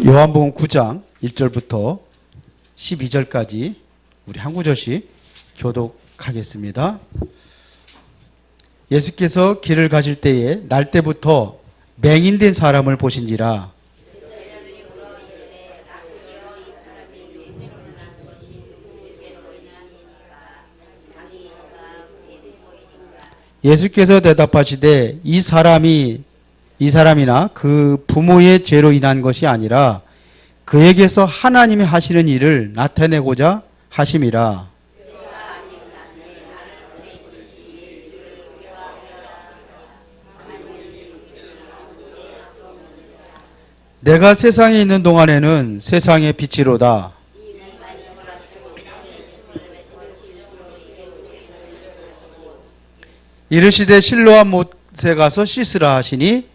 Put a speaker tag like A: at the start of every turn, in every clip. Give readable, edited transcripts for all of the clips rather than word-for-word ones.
A: 요한복음 9장 1절부터 12절까지 우리 한 구절씩 교독하겠습니다. 예수께서 길을 가실 때에 날 때부터 맹인된 사람을 보신지라. 예수께서 대답하시되 이 사람이나 그 부모의 죄로 인한 것이 아니라 그에게서 하나님이 하시는 일을 나타내고자 하심이라. 내가 세상에 있는 동안에는 세상의 빛이로다. 이르시되 실로암 못에 가서 씻으라 하시니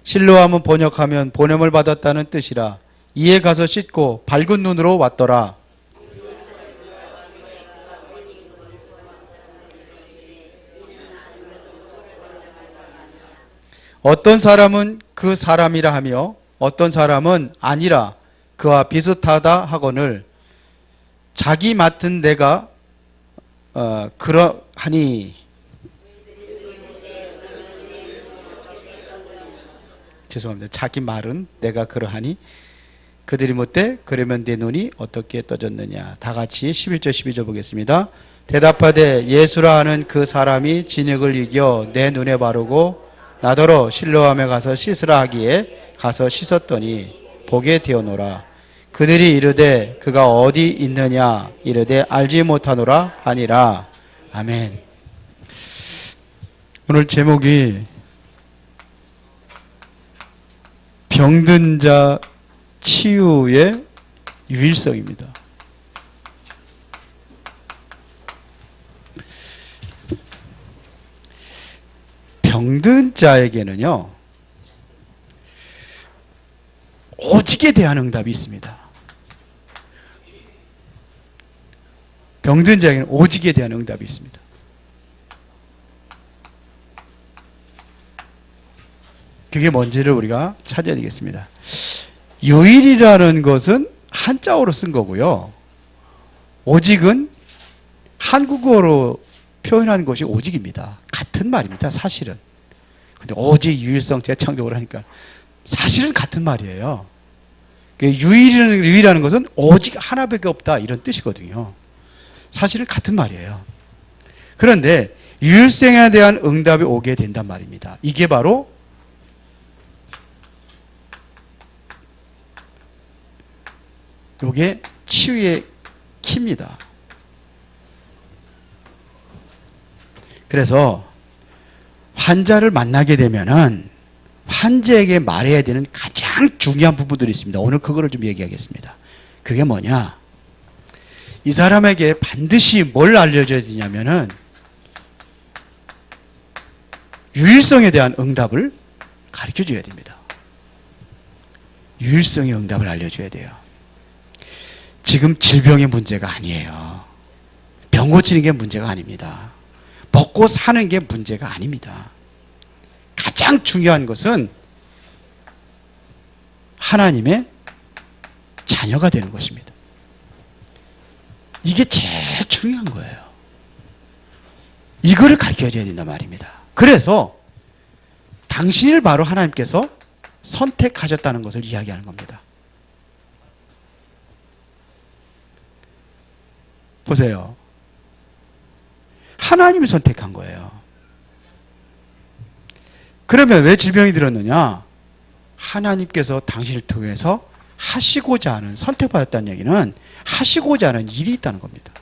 A: 실로암은 번역하면 보냄을 받았다는 뜻이라. 이에 가서 씻고 밝은 눈으로 왔더라. 어떤 사람은 그 사람이라 하며 어떤 사람은 아니라 그와 비슷하다 하거늘 자기 맡은 내가 그러하니 죄송합니다. 자기 말은 내가 그러하니 그들이 묻되 그러면 내 눈이 어떻게 떠졌느냐. 다 같이 11절 12절 보겠습니다. 대답하되 예수라 하는 그 사람이 진흙을 이겨 내 눈에 바르고 나더러 실로암에 가서 씻으라 하기에 가서 씻었더니 보게 되어노라. 그들이 이르되 그가 어디 있느냐 이르되 알지 못하노라 하니라. 아멘. 오늘 제목이 병든 자 치유의 유일성입니다. 병든 자에게는요, 오직에 대한 응답이 있습니다. 병든 자에게는 오직에 대한 응답이 있습니다. 그게 뭔지를 우리가 찾아야 되겠습니다. 유일이라는 것은 한자어로 쓴 거고요. 오직은 한국어로 표현한 것이 오직입니다. 같은 말입니다. 사실은. 근데 오직, 유일성, 재창조를 하니까 사실은 같은 말이에요. 유일이라는 것은 오직 하나밖에 없다 이런 뜻이거든요. 사실은 같은 말이에요. 그런데 유일성에 대한 응답이 오게 된단 말입니다. 이게 바로 이게 치유의 키입니다. 그래서 환자를 만나게 되면은 환자에게 말해야 되는 가장 중요한 부분들이 있습니다. 오늘 그거를 좀 얘기하겠습니다. 그게 뭐냐? 이 사람에게 반드시 뭘 알려줘야 되냐면은 유일성에 대한 응답을 가르쳐 줘야 됩니다. 유일성의 응답을 알려줘야 돼요. 지금 질병의 문제가 아니에요. 병 고치는 게 문제가 아닙니다. 먹고 사는 게 문제가 아닙니다. 가장 중요한 것은 하나님의 자녀가 되는 것입니다. 이게 제일 중요한 거예요. 이거를 가르쳐줘야 된단 말입니다. 그래서 당신을 바로 하나님께서 선택하셨다는 것을 이야기하는 겁니다. 보세요. 하나님이 선택한 거예요. 그러면 왜 질병이 들었느냐? 하나님께서 당신을 통해서 하시고자 하는, 선택받았다는 얘기는 하시고자 하는 일이 있다는 겁니다.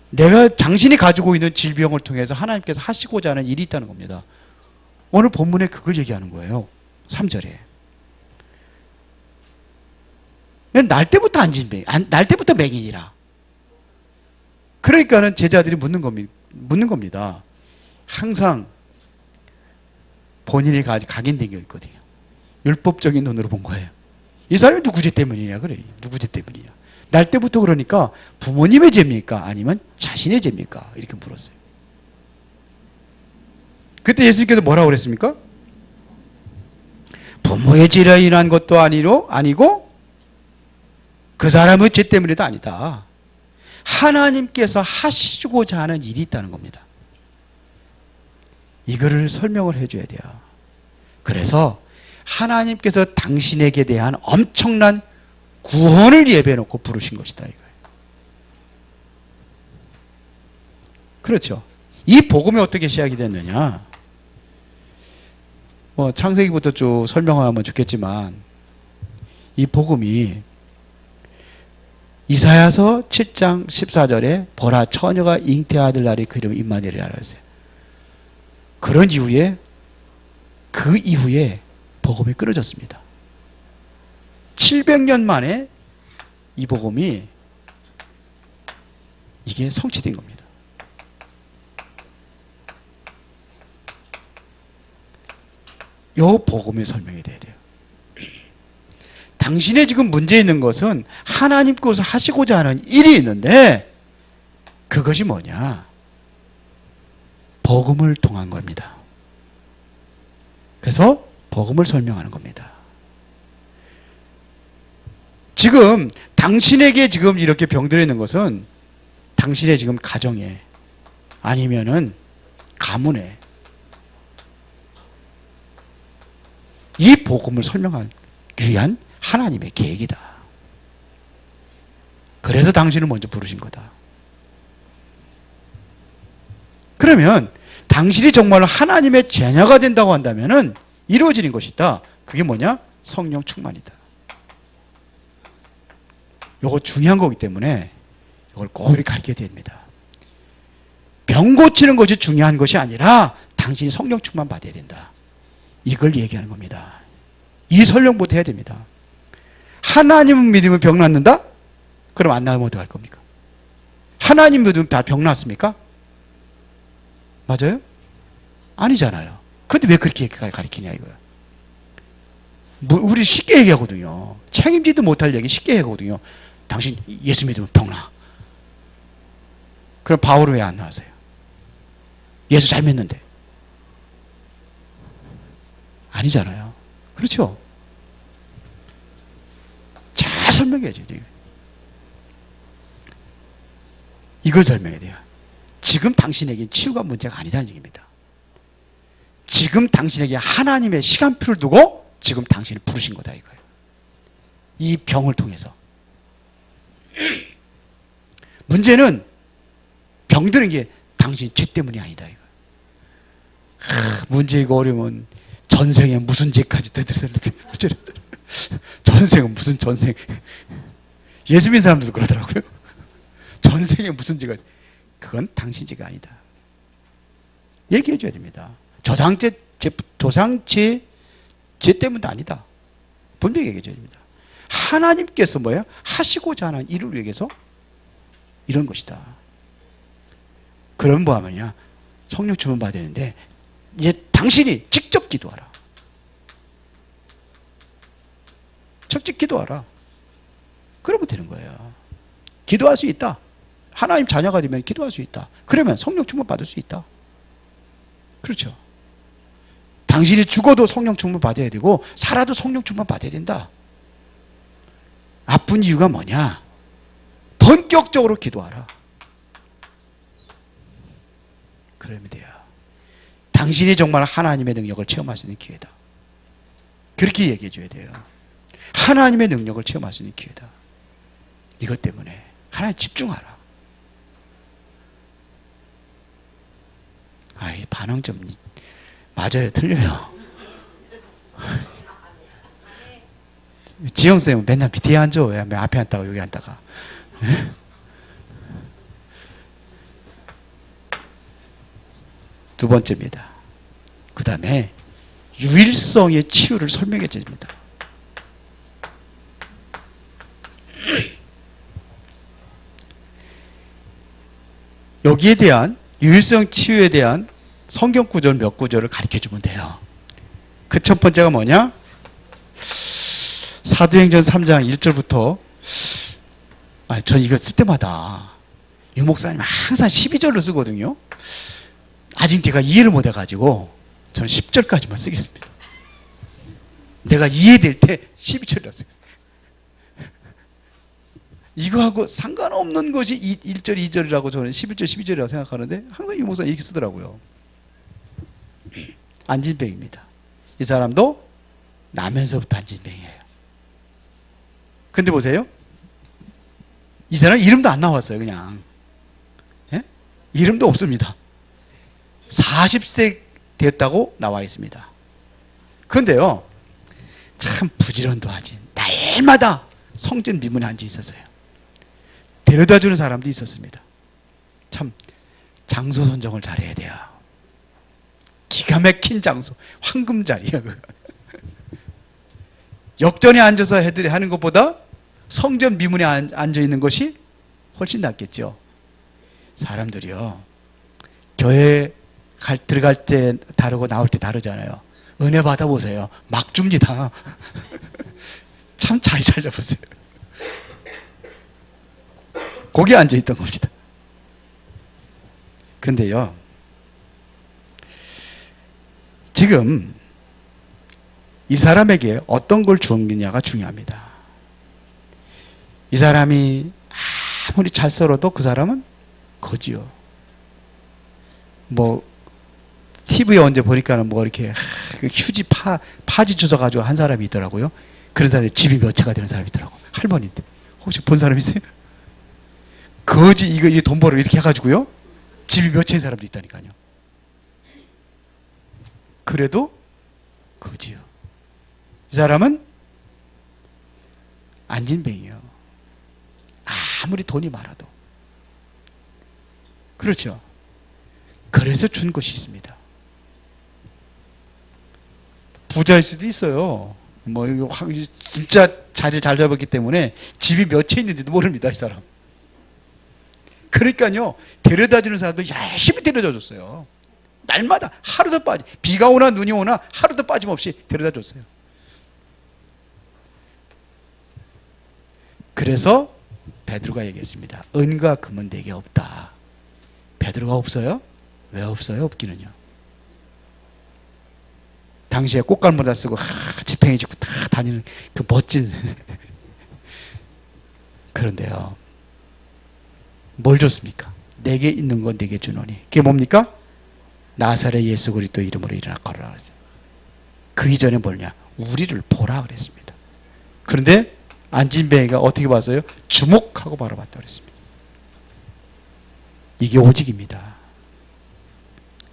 A: 내가 당신이 가지고 있는 질병을 통해서 하나님께서 하시고자 하는 일이 있다는 겁니다. 오늘 본문에 그걸 얘기하는 거예요. 3절에. 날 때부터 날 때부터 맹인이라. 그러니까는 제자들이 묻는 겁니다. 항상 본인이 각인된 게 있거든요. 율법적인 눈으로 본 거예요. 이 사람이 누구 죄 때문이냐 그래. 누구 죄 때문이냐. 날 때부터 그러니까 부모님의 죄입니까? 아니면 자신의 죄입니까? 이렇게 물었어요. 그때 예수님께서 뭐라고 그랬습니까? 부모의 죄로 인한 것도 아니고 그 사람의 죄 때문에도 아니다. 하나님께서 하시고자 하는 일이 있다는 겁니다. 이거를 설명을 해줘야 돼요. 그래서 하나님께서 당신에게 대한 엄청난 구원을 예배해 놓고 부르신 것이다 이거예요. 그렇죠. 이 복음이 어떻게 시작이 됐느냐? 창세기부터 쭉 설명하면 좋겠지만 이 복음이 이사야서 7장 14절에 보라 처녀가 잉태하들 날이 그 이름은 임마누엘이라 그랬어요. 그런 이후에 그 이후에 복음이 끊어졌습니다. 700년 만에 이 복음이 이게 성취된 겁니다. 요 복음의 설명이 돼야 돼요. 당신의 지금 문제 있는 것은 하나님께서 하시고자 하는 일이 있는데 그것이 뭐냐? 복음을 통한 겁니다. 그래서 복음을 설명하는 겁니다. 지금 당신에게 지금 이렇게 병들어 있는 것은 당신의 지금 가정에 아니면은 가문에 이 복음을 설명하기 위한 하나님의 계획이다. 그래서 당신을 먼저 부르신 거다. 그러면 당신이 정말 하나님의 자녀가 된다고 한다면은 이루어지는 것이 있다. 그게 뭐냐? 성령 충만이다. 이거 중요한 거기 때문에 이걸 꼭 이렇게 가르쳐야 됩니다. 병 고치는 것이 중요한 것이 아니라 당신이 성령 충만 받아야 된다. 이걸 얘기하는 겁니다. 이 설명부터 해야 됩니다. 하나님은 믿으면 병 낫는다? 그럼 안 나으면 어떡할 겁니까? 하나님 믿으면 다 병 낫습니까? 맞아요? 아니잖아요. 근데 왜 그렇게 가르치냐 이거야. 우리 쉽게 얘기하거든요. 책임지도 못할 얘기 쉽게 얘기하거든요. 당신 예수 믿으면 병 나. 그럼 바울은 왜 안 나왔어요? 예수 잘 믿는데. 아니잖아요. 그렇죠? 잘 설명해야죠. 이걸 설명해야 돼요. 지금 당신에게 치유가 문제가 아니다는 얘기입니다. 지금 당신에게 하나님의 시간표를 두고 지금 당신을 부르신 거다 이거예요. 이 병을 통해서. 문제는 병드는 게 당신 죄 때문이 아니다 이거예요. 문제이고 어려우면 전생에 무슨 죄까지 전생은 무슨 전생. 예수 믿는 사람들도 그러더라고요. 전생에 무슨 죄가 있어요. 그건 당신 죄가 아니다. 얘기해 줘야 됩니다. 조상죄 때문도 아니다. 분명히 얘기해 줘야 됩니다. 하나님께서 뭐예요? 하시고자 하는 일을 위해서 이런 것이다. 그럼 뭐 하면요? 성령 충만 받아야 되는데 이제 당신이 직접 기도하라. 직접 기도하라. 그러면 되는 거예요. 기도할 수 있다. 하나님 자녀가 되면 기도할 수 있다. 그러면 성령 충만 받을 수 있다. 그렇죠. 당신이 죽어도 성령 충만 받아야 되고 살아도 성령 충만 받아야 된다. 아픈 이유가 뭐냐? 본격적으로 기도하라. 그러면 돼요. 당신이 정말 하나님의 능력을 체험할 수 있는 기회다. 그렇게 얘기해 줘야 돼요. 하나님의 능력을 체험할 수 있는 기회다. 이것 때문에 하나님 집중하라. 아이, 반응 좀 맞아요, 틀려요. 지영쌤은 맨날 밑에 앉아. 왜 앞에 앉다가 여기 앉다가. 두 번째입니다. 그 다음에 유일성의 치유를 설명해 줍니다. 여기에 대한 유일성 치유에 대한 성경 구절 몇 구절을 가르쳐 주면 돼요. 그 첫 번째가 뭐냐? 사도행전 3장 1절부터 전 이거 쓸 때마다 유 목사님 항상 12절로 쓰거든요. 아직 제가 이해를 못 해가지고 저는 10절까지만 쓰겠습니다. 내가 이해될 때 12절이라 써요. 이거하고 상관없는 것이 1절, 2절이라고 저는 11절, 12절이라고 생각하는데 항상 이 목사 이렇게 쓰더라고요. 안진뱅입니다. 이 사람도 나면서부터 안진뱅이에요. 근데 보세요. 이 사람 이름도 안 나왔어요. 그냥. 예? 이름도 없습니다. 40세 됐다고 나와 있습니다. 그런데요, 참 부지런도 하지. 날마다 성전 미문에 앉아 있었어요. 데려다 주는 사람도 있었습니다. 참 장소 선정을 잘해야 돼요. 기가 막힌 장소, 황금 자리야. 역전에 앉아서 하는 것보다 성전 미문에 앉아 있는 것이 훨씬 낫겠죠. 사람들이요, 교회 들어갈 때 다르고 나올 때 다르잖아요. 은혜 받아보세요. 막 줍니다. 참 자리 잘 잡았어요. 거기에 앉아 있던 겁니다. 근데요, 지금 이 사람에게 어떤 걸 주었느냐가 중요합니다. 이 사람이 아무리 잘 썰어도 그 사람은 거지요. 뭐 TV에 언제 보니까는 뭐 이렇게 휴지 파지 주워가지고 한 사람이 있더라고요. 그런 사람이 집이 몇 채가 되는 사람이 있더라고. 할머니인데. 혹시 본 사람 있어요? 거지 이거 돈 벌어 이렇게 해가지고요. 집이 몇 채인 사람도 있다니까요. 그래도 거지요. 이 사람은 안진뱅이요. 아무리 돈이 많아도. 그렇죠. 그래서 준 것이 있습니다. 부자일 수도 있어요. 뭐 이거 진짜 자리를 잘 잡았기 때문에 집이 몇 채 있는지도 모릅니다, 이 사람. 그러니까요, 데려다주는 사람도 열심히 데려다 줬어요. 날마다 하루도 비가 오나 눈이 오나 하루도 빠짐없이 데려다 줬어요. 그래서 베드로가 얘기했습니다. 은과 금은 내게 없다. 베드로가 없어요? 왜 없어요? 없기는요. 당시에 꽃갈모다 쓰고 지팽이 짚고 다 다니는 그 멋진 그런데요, 뭘 줬습니까? 내게 있는 건 내게 주노니. 그게 뭡니까? 나사렛 예수 그리스도 이름으로 일어나 걸어라 그랬어요. 그 이전에 뭐냐? 우리를 보라 그랬습니다. 그런데 안진뱅이가 어떻게 봤어요? 주목하고 바라봤다 그랬습니다. 이게 오직입니다.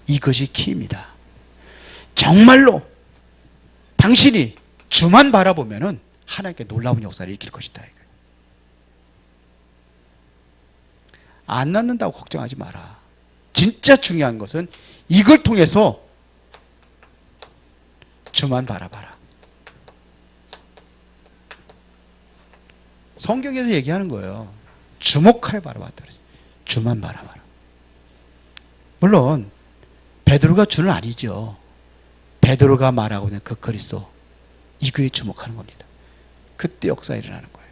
A: 이것이 키입니다. 정말로 당신이 주만 바라보면은 하나님께 놀라운 역사를 일으킬 것이다. 안 낳는다고 걱정하지 마라. 진짜 중요한 것은 이걸 통해서 주만 바라봐라. 성경에서 얘기하는 거예요. 주목하여 바라봤다 그랬어요. 주만 바라봐라. 물론 베드로가 주는 아니죠. 베드로가 말하고 있는 그 그리스도, 이거에 주목하는 겁니다. 그때 역사가 일어나는 거예요.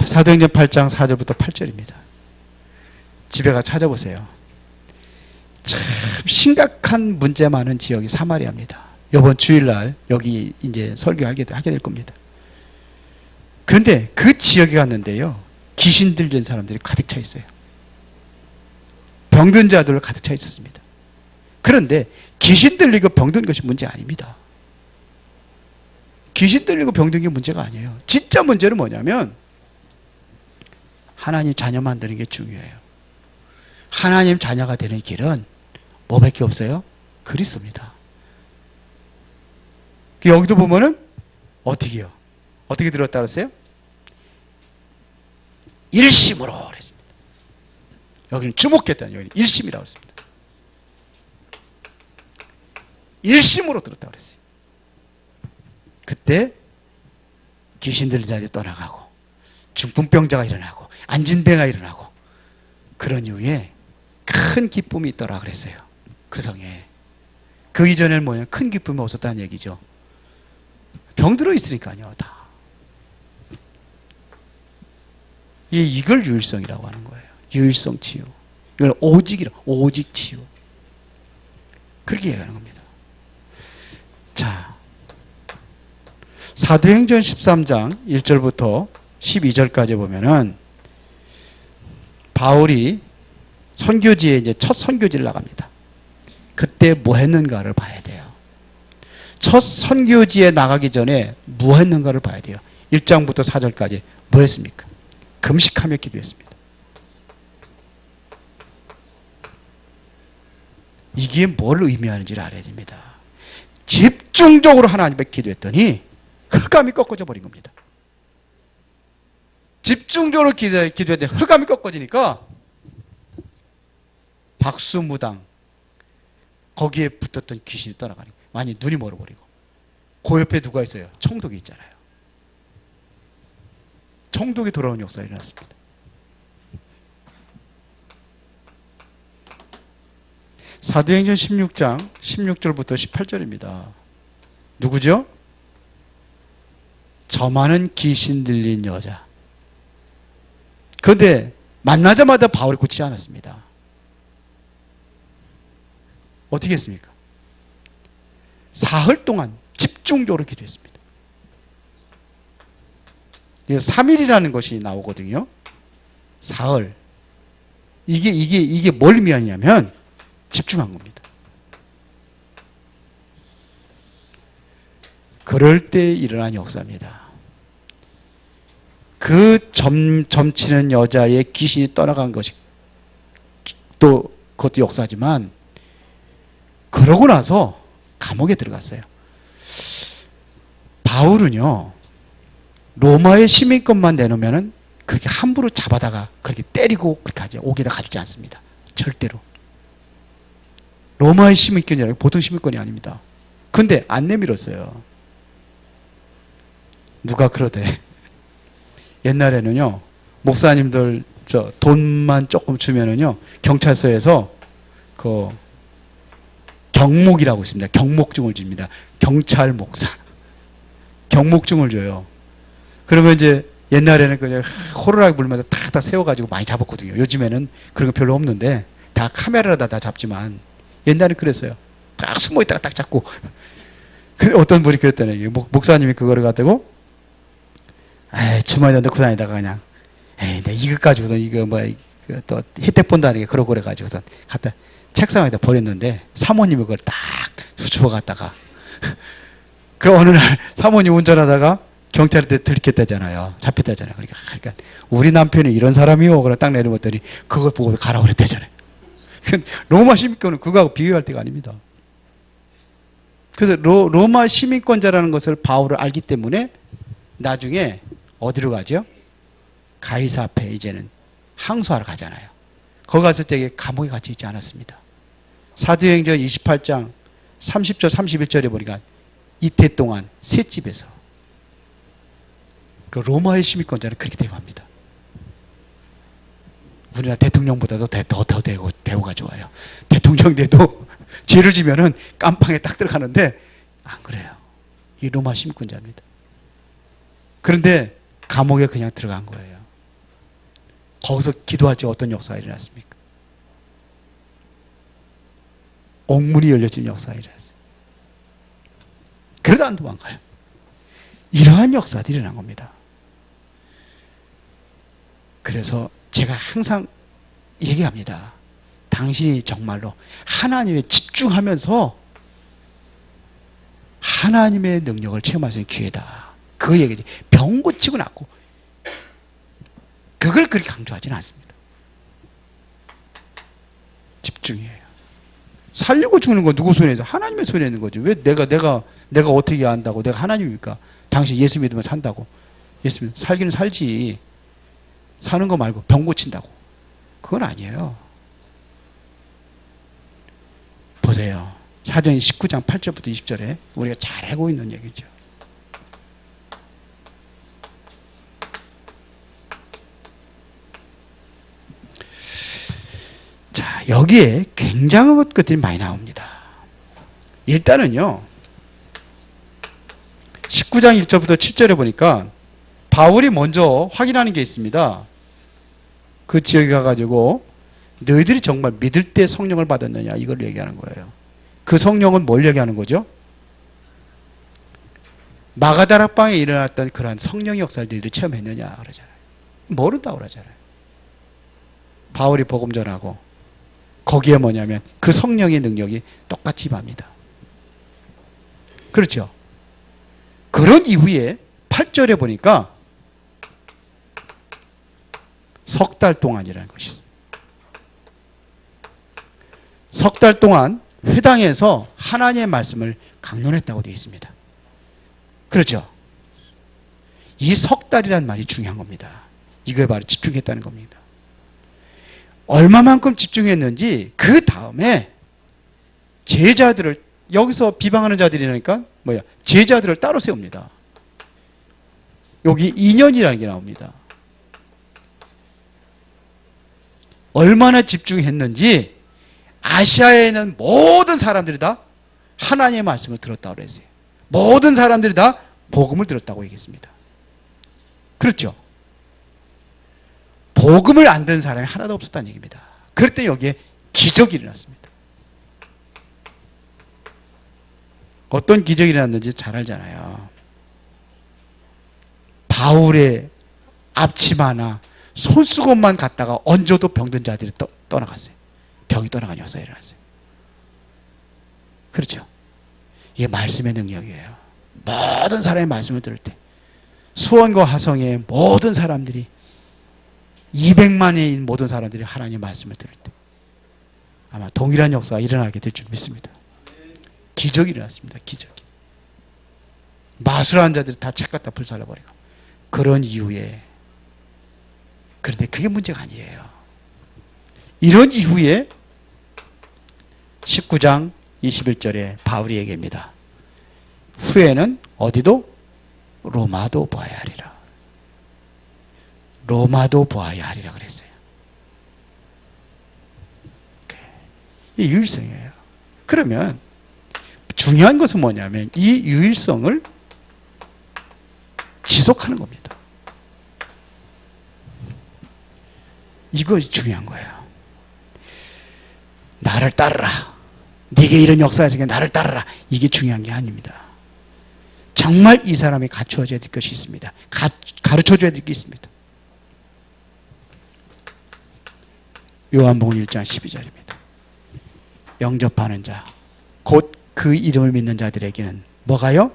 A: 사도행전 8장 4절부터 8절입니다. 집에 가 찾아보세요. 참 심각한 문제 많은 지역이 사마리아입니다. 이번 주일날 여기 이제 설교하게 될 겁니다. 그런데 그 지역에 갔는데요, 귀신 들린 사람들이 가득 차 있어요. 병든 자들로 가득 차 있었습니다. 그런데 귀신 들리고 병든 것이 문제 아닙니다. 귀신 들리고 병든 게 문제가 아니에요. 진짜 문제는 뭐냐면 하나님 자녀 만드는 게 중요해요. 하나님 자녀가 되는 길은 뭐밖에 없어요? 그리스도입니다. 여기도 보면은 어떻게 해요? 어떻게 들었다 그랬어요? 일심으로 그랬습니다. 여기는 주목했다는, 여기는 일심이라고 했습니다. 일심으로 들었다 그랬어요. 그때 귀신 들린 자들이 떠나가고 중풍병자가 일어나고 안진뱅이가 일어나고, 그런 이후에 큰 기쁨이 있더라 그랬어요. 그 성에. 그 이전에는 뭐예요? 큰 기쁨이 없었다는 얘기죠. 병들어 있으니까요, 다. 이걸 유일성이라고 하는 거예요. 유일성 치유. 이걸 오직이라, 오직 치유. 그렇게 얘기하는 겁니다. 자, 사도행전 13장 1절부터 12절까지 보면은 바울이 선교지에 이제 첫 선교지를 나갑니다. 그때 뭐 했는가를 봐야 돼요. 첫 선교지에 나가기 전에 뭐 했는가를 봐야 돼요. 1장부터 4절까지 뭐 했습니까? 금식하며 기도했습니다. 이게 뭘 의미하는지를 알아야 됩니다. 집중적으로 하나님 앞에 기도했더니 흑암이 꺾어져 버린 겁니다. 집중적으로 기도했더니 흑암이 꺾어지니까 박수무당 거기에 붙었던 귀신이 떠나가는 거예요. 많이 눈이 멀어버리고 그 옆에 누가 있어요? 총독이 있잖아요. 총독이 돌아온 역사가 일어났습니다. 사도행전 16장 16절부터 18절입니다. 누구죠? 저 많은 귀신 들린 여자. 그런데 만나자마자 바울이 고치지 않았습니다. 어떻게 했습니까? 사흘 동안 집중적으로 기도했습니다. 3일이라는 것이 나오거든요. 사흘. 이게 뭘 의미하냐면 집중한 겁니다. 그럴 때 일어난 역사입니다. 그 점치는 여자의 귀신이 떠나간 것이 또 그것도 역사지만 그러고 나서 감옥에 들어갔어요. 바울은요, 로마의 시민권만 내놓으면은 그렇게 함부로 잡아다가 그렇게 때리고 그렇게 하지, 옥에다 가두지 않습니다. 절대로. 로마의 시민권이 보통 시민권이 아닙니다. 근데 안 내밀었어요. 누가 그러대. 옛날에는요, 목사님들 돈만 조금 주면은요, 경찰서에서 그 경목이라고 있습니다. 경목증을 줍니다. 경찰 목사. 경목증을 줘요. 그러면 이제 옛날에는 그냥 호루라기 불면서 탁탁 세워가지고 많이 잡았거든요. 요즘에는 그런 거 별로 없는데 다 카메라로다 다 잡지만 옛날에 그랬어요. 딱 숨어 있다가 딱 잡고. 근데 어떤 분이 그랬더니 목사님이 그거를 갖다고 주머니에 넣고 다니다가 그냥 내 이거 가지고서 이거 또 혜택 본다는 게 그러고 그래가지고서 갖다 책상에다 버렸는데 사모님이 그걸 딱 주워갔다가 그 어느 날 사모님 운전하다가 경찰한테 들켰다잖아요. 잡혔다잖아요. 그러니까 우리 남편이 이런 사람이요. 그래 딱 내려봤더니 그것 보고 가라고 그랬다잖아요. 로마 시민권은 그거하고 비교할 때가 아닙니다. 그래서 로마 시민권자라는 것을 바울을 알기 때문에 나중에 어디로 가죠? 가이사 앞에 이제는 항소하러 가잖아요. 거기 갔을 때 감옥에 갇혀 있지 않았습니다. 사도행전 28장 30절 31절에 보니까 이태 동안 셋집에서 그 로마의 시민권자는 그렇게 대우합니다. 우리나라 대통령보다도 더 대우가 좋아요. 대통령 돼도 죄를 지면은 깜빵에 딱 들어가는데 안 그래요. 이 로마 시민권자입니다. 그런데 감옥에 그냥 들어간 거예요. 거기서 기도할 때 어떤 역사가 일어났습니까? 옥문이 열려진 역사가 일어났어요. 그래도 안 도망가요. 이러한 역사들이 일어난 겁니다. 그래서 제가 항상 얘기합니다. 당신이 정말로 하나님에 집중하면서 하나님의 능력을 체험할 수 있는 기회다. 그 얘기지. 병 고치고 낫고 그걸 그렇게 강조하지는 않습니다. 집중이에요. 살리고 죽는 건 누구 손에 있어? 하나님의 손에 있는 거죠. 왜 내가 어떻게 안다고? 내가 하나님입니까? 당신 예수 믿으면 산다고. 예수 믿으면 살기는 살지. 사는 거 말고 병 고친다고. 그건 아니에요. 보세요. 사도행전 19장 8절부터 20절에 우리가 잘 알고 있는 얘기죠. 자, 여기에 굉장한 것들이 많이 나옵니다. 일단은요, 19장 1절부터 7절에 보니까 바울이 먼저 확인하는 게 있습니다. 그 지역에 가가지고 너희들이 정말 믿을 때 성령을 받았느냐 이걸 얘기하는 거예요. 그 성령은 뭘 얘기하는 거죠? 마가다락방에 일어났던 그러한 성령의 역사들을 체험했느냐 그러잖아요. 모른다고 그러잖아요. 바울이 복음 전하고 거기에 뭐냐면 그 성령의 능력이 똑같이 임합니다. 그렇죠. 그런 이후에 8절에 보니까 석 달 동안이라는 것이 있습니다. 석 달 동안 회당에서 하나님의 말씀을 강론했다고 되어 있습니다. 그렇죠. 이 석 달이란 말이 중요한 겁니다. 이거에 바로 집중했다는 겁니다. 얼마만큼 집중했는지 그 다음에 제자들을, 여기서 비방하는 자들이니까 뭐야, 제자들을 따로 세웁니다. 여기 2년이라는 게 나옵니다. 얼마나 집중했는지 아시아에 있는 모든 사람들이 다 하나님의 말씀을 들었다고 그랬어요. 모든 사람들이 다 복음을 들었다고 얘기했습니다. 그렇죠? 복음을 안 듣는 사람이 하나도 없었다는 얘기입니다. 그럴 때 여기에 기적이 일어났습니다. 어떤 기적이 일어났는지 잘 알잖아요. 바울의 앞치마나 손수건만 갖다가 얹어도 병든 자들이 떠나갔어요. 병이 떠나간 역사가 일어났어요. 그렇죠? 이게 말씀의 능력이에요. 모든 사람의 말씀을 들을 때 수원과 화성의 모든 사람들이 200만인 모든 사람들이 하나님의 말씀을 들을 때 아마 동일한 역사가 일어나게 될 줄 믿습니다. 기적이 일어났습니다. 기적이. 마술하는 자들이 다 책 갖다 불살라버리고 그런 이후에, 그런데 그게 문제가 아니에요. 이런 이후에 19장 21절에 바울이 얘기합니다. 후에는 어디도 로마도 보아야 하리라. 로마도 보아야 하리라 그랬어요. 이 유일성이에요. 그러면 중요한 것은 뭐냐면 이 유일성을 지속하는 겁니다. 이것이 중요한 거예요. 나를 따르라. 네게 이런 역사가 생겨 나를 따르라. 이게 중요한 게 아닙니다. 정말 이 사람이 갖추어져야 될 것이 있습니다. 가르쳐줘야 될 게 있습니다. 요한복음 1장 12절입니다. 영접하는 자, 곧 그 이름을 믿는 자들에게는 뭐가요?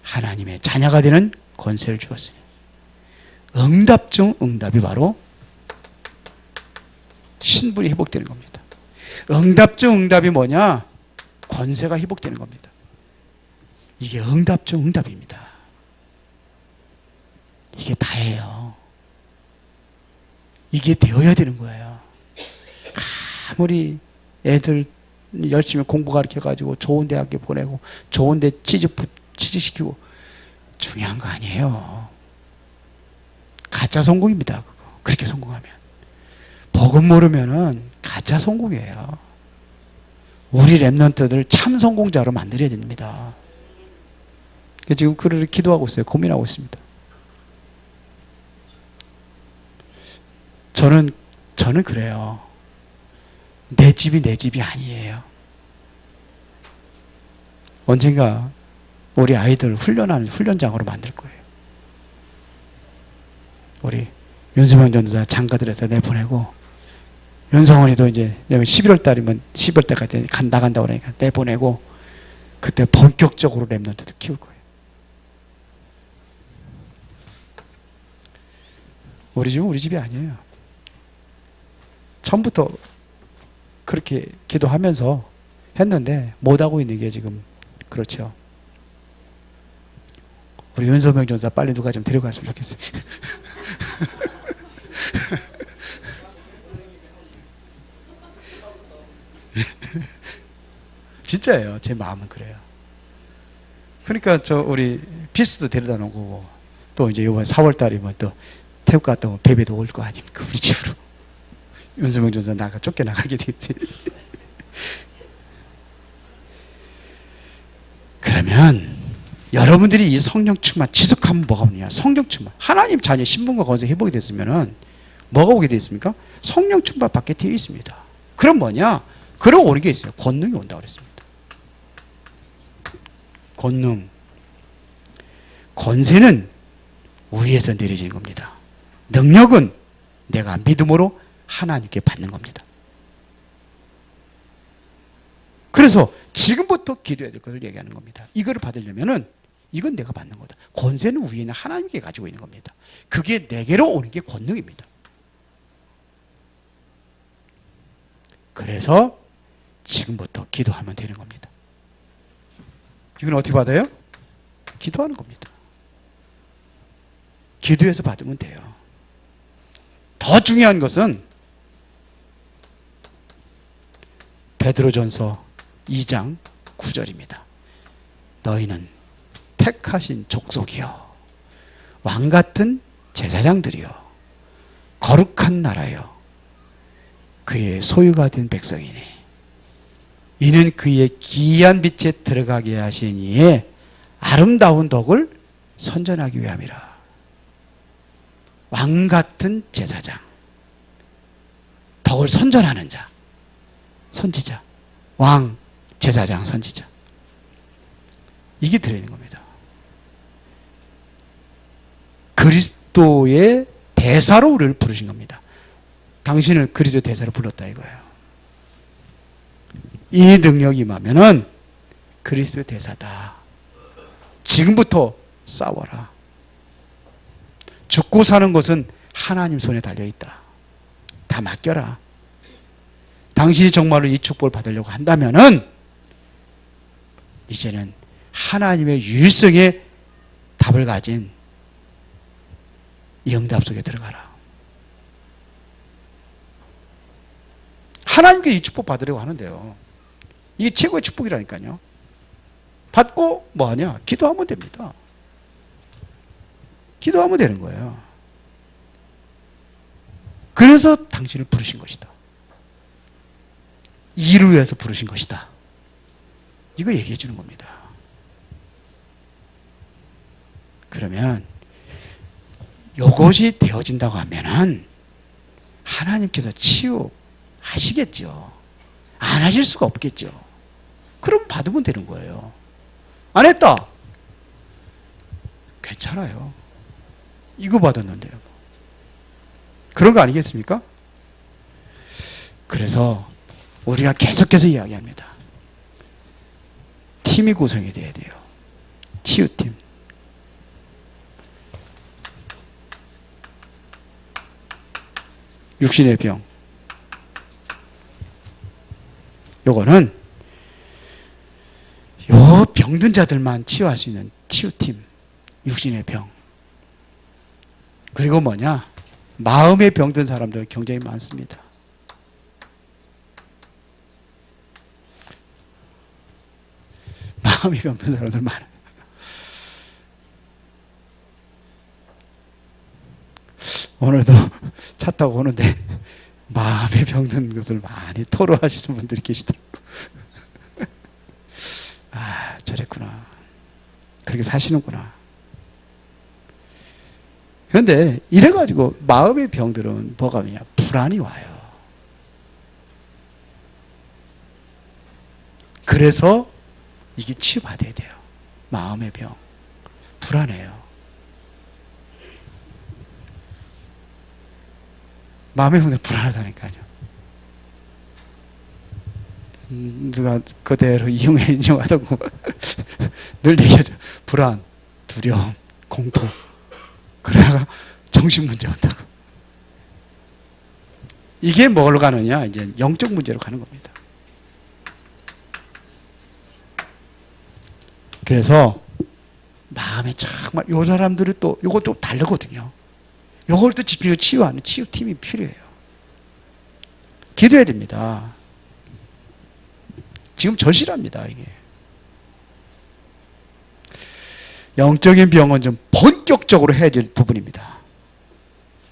A: 하나님의 자녀가 되는 권세를 주었으니. 응답 중 응답이 바로 신분이 회복되는 겁니다. 응답 중 응답이 뭐냐? 권세가 회복되는 겁니다. 이게 응답 중 응답입니다. 이게 다예요. 이게 되어야 되는 거예요. 아무리 애들 열심히 공부 가르쳐가지고 좋은 대학교 보내고 좋은 데 취직시키고 중요한 거 아니에요. 가짜 성공입니다. 그거. 그렇게 성공하면. 복음 모르면은 가짜 성공이에요. 우리 랩런트들 참 성공자로 만들어야 됩니다. 지금 그를 기도하고 있어요. 고민하고 있습니다. 저는 그래요. 내 집이 내 집이 아니에요. 언젠가 우리 아이들 훈련하는 훈련장으로 만들 거예요. 우리 윤수명 전도사 장가들에서 내보내고 윤성원이도 이제 11월 달이면 10월 때까지 나간다고 그러니까 내보내고 그때 본격적으로 랩런트도 키울 거예요. 우리 집은 우리 집이 아니에요. 처음부터 그렇게 기도하면서 했는데 못하고 있는 게 지금 그렇죠. 우리 윤소명 전사 빨리 누가 좀 데려갔으면 좋겠어요. 진짜예요. 제 마음은 그래요. 그러니까 우리 피스도 데려다 놓고 또 이제 이번 4월 달이면 또 태국 갔다 오면 베베도 올 거 아닙니까? 우리 집으로. 윤수명 전사 쫓겨나가게 되겠지. 그러면 여러분들이 이 성령 충만 지속하면 뭐가 오느냐? 성령 충만. 하나님 자녀 신분과 권세 회복이 됐으면은 뭐가 오게 되어 있습니까? 성령 충만 받게 되어 있습니다. 그럼 뭐냐? 그럼 오는 게 있어요. 권능이 온다고 그랬습니다. 권능. 권세는 위에서 내려지는 겁니다. 능력은 내가 믿음으로 하나님께 받는 겁니다. 그래서 지금부터 기도해야 될 것을 얘기하는 겁니다. 이거를 받으려면은 이건 내가 받는 거다. 권세는 위에 있는 하나님께 가지고 있는 겁니다. 그게 내게로 오는 게 권능입니다. 그래서 지금부터 기도하면 되는 겁니다. 이건 어떻게 받아요? 기도하는 겁니다. 기도해서 받으면 돼요. 더 중요한 것은 베드로전서 2장 9절입니다. 너희는 택하신 족속이요 왕같은 제사장들이요 거룩한 나라요 그의 소유가 된 백성이니 이는 그의 기이한 빛에 들어가게 하신 이의 아름다운 덕을 선전하기 위함이라. 왕같은 제사장, 덕을 선전하는 자, 선지자, 왕, 제사장, 선지자, 이게 들어있는 겁니다. 그리스도의 대사로 우리를 부르신 겁니다. 당신을 그리스도의 대사로 불렀다 이거예요. 이 능력이 임하면은 그리스도의 대사다. 지금부터 싸워라. 죽고 사는 것은 하나님 손에 달려있다. 다 맡겨라. 당신이 정말로 이 축복을 받으려고 한다면은 이제는 하나님의 유일성의 답을 가진 이 응답 속에 들어가라. 하나님께 이 축복 받으려고 하는데요. 이게 최고의 축복이라니까요. 받고 뭐하냐? 기도하면 됩니다. 기도하면 되는 거예요. 그래서 당신을 부르신 것이다. 이를 위해서 부르신 것이다. 이거 얘기해 주는 겁니다. 그러면 이것이 되어진다고 하면은 하나님께서 치유하시겠죠. 안 하실 수가 없겠죠. 그럼 받으면 되는 거예요. 안 했다. 괜찮아요. 이거 받았는데요. 그런 거 아니겠습니까? 그래서 우리가 계속해서 이야기합니다. 팀이 구성이 돼야 돼요. 치유팀. 육신의 병. 요거는 요 병든 자들만 치유할 수 있는 치유팀. 육신의 병. 그리고 뭐냐? 마음의 병든 사람들 굉장히 많습니다. 마음이 병든 사람들 많아요. 오늘도 차 타고 오는데 마음에 병든 것을 많이 토로하시는 분들이 계시더라고요. 아, 저랬구나. 그렇게 사시는구나. 그런데 이래가지고 마음의 병들은 뭐가 오냐? 불안이 와요. 그래서 이게 치유받아야 돼요. 마음의 병. 불안해요. 마음의 병들 불안하다니까요. 누가 그대로 인용하다고 늘 얘기하죠. 불안, 두려움, 공포. 그러다가 정신 문제 온다고. 이게 뭘로 가느냐? 이제 영적 문제로 가는 겁니다. 그래서 마음에 정말 요 사람들이 또 요것도 다르거든요. 요걸 또 집중해서 치유하는 치유팀이 필요해요. 기도해야 됩니다. 지금 절실합니다, 이게. 영적인 병은 좀 본격적으로 해야 될 부분입니다.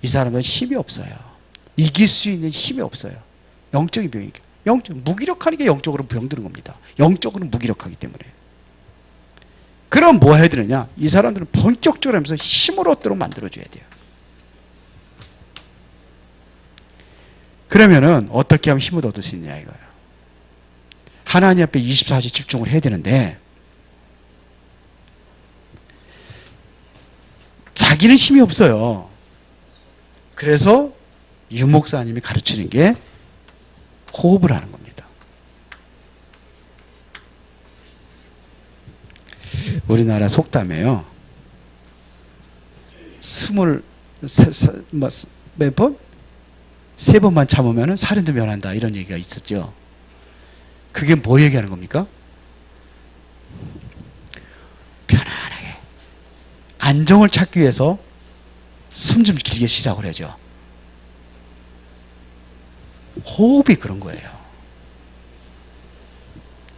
A: 이 사람은 힘이 없어요. 이길 수 있는 힘이 없어요. 영적인 병이니까. 무기력하는 게 영적으로 병드는 겁니다. 영적으로 무기력하기 때문에. 그럼 뭐 해야 되느냐? 이 사람들은 본격적으로 하면서 힘을 얻도록 만들어줘야 돼요. 그러면은 어떻게 하면 힘을 얻을 수 있느냐 이거예요. 하나님 앞에 24시 집중을 해야 되는데 자기는 힘이 없어요. 그래서 유목사님이 가르치는 게 호흡을 하는 겁니다. 우리나라 속담에요. 몇 번? 3번만 참으면 살인도 면한다. 이런 얘기가 있었죠. 그게 뭐 얘기하는 겁니까? 편안하게. 안정을 찾기 위해서 숨 좀 길게 쉬라고 그러죠. 호흡이 그런 거예요.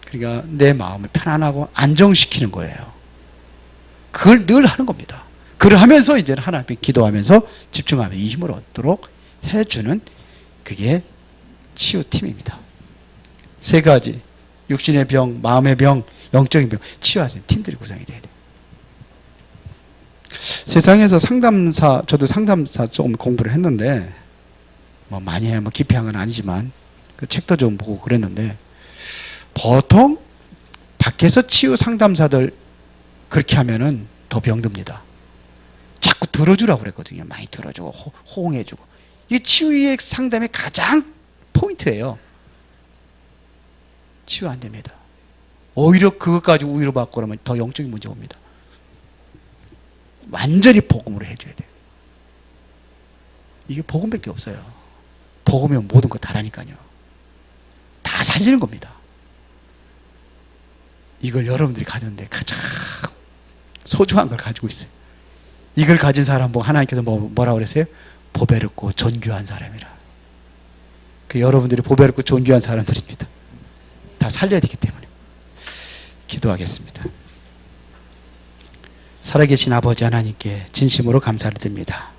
A: 그러니까 내 마음을 편안하고 안정시키는 거예요. 그걸 늘 하는 겁니다. 그걸 하면서 이제 하나님께 기도하면서 집중하면 이 힘을 얻도록 해주는 그게 치유팀입니다. 3가지. 육신의 병, 마음의 병, 영적인 병, 치유하시는 팀들이 구성이 돼야 돼요. 세상에서 상담사, 저도 상담사 조금 공부를 했는데, 뭐 많이 해, 뭐 깊이 한 건 아니지만, 그 책도 좀 보고 그랬는데, 보통 밖에서 치유 상담사들 그렇게 하면은 더 병듭니다. 자꾸 들어주라고 그랬거든요. 많이 들어주고, 호응해주고. 이게 치유의 상담의 가장 포인트예요. 치유 안 됩니다. 오히려 그것까지 우위로 받고 그러면 더 영적인 문제 옵니다. 완전히 복음으로 해줘야 돼요. 이게 복음밖에 없어요. 복음이면 모든 거 다라니까요. 다 살리는 겁니다. 이걸 여러분들이 가졌는데 가장 소중한 걸 가지고 있어요. 이걸 가진 사람 하나님께서 뭐라고 그랬어요? 보배롭고 존귀한 사람이라. 그 여러분들이 보배롭고 존귀한 사람들입니다. 다 살려야 되기 때문에. 기도하겠습니다. 살아계신 아버지 하나님께 진심으로 감사를 드립니다.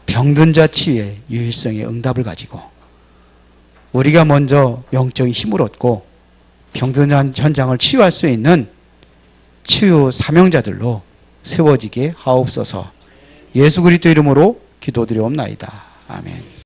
A: 병든 자 치유의 유일성의 응답을 가지고 우리가 먼저 영적인 힘을 얻고 병든 현장을 치유할 수 있는 치유 사명자들로 세워지게 하옵소서. 예수 그리스도 이름으로 기도드리옵나이다. 아멘.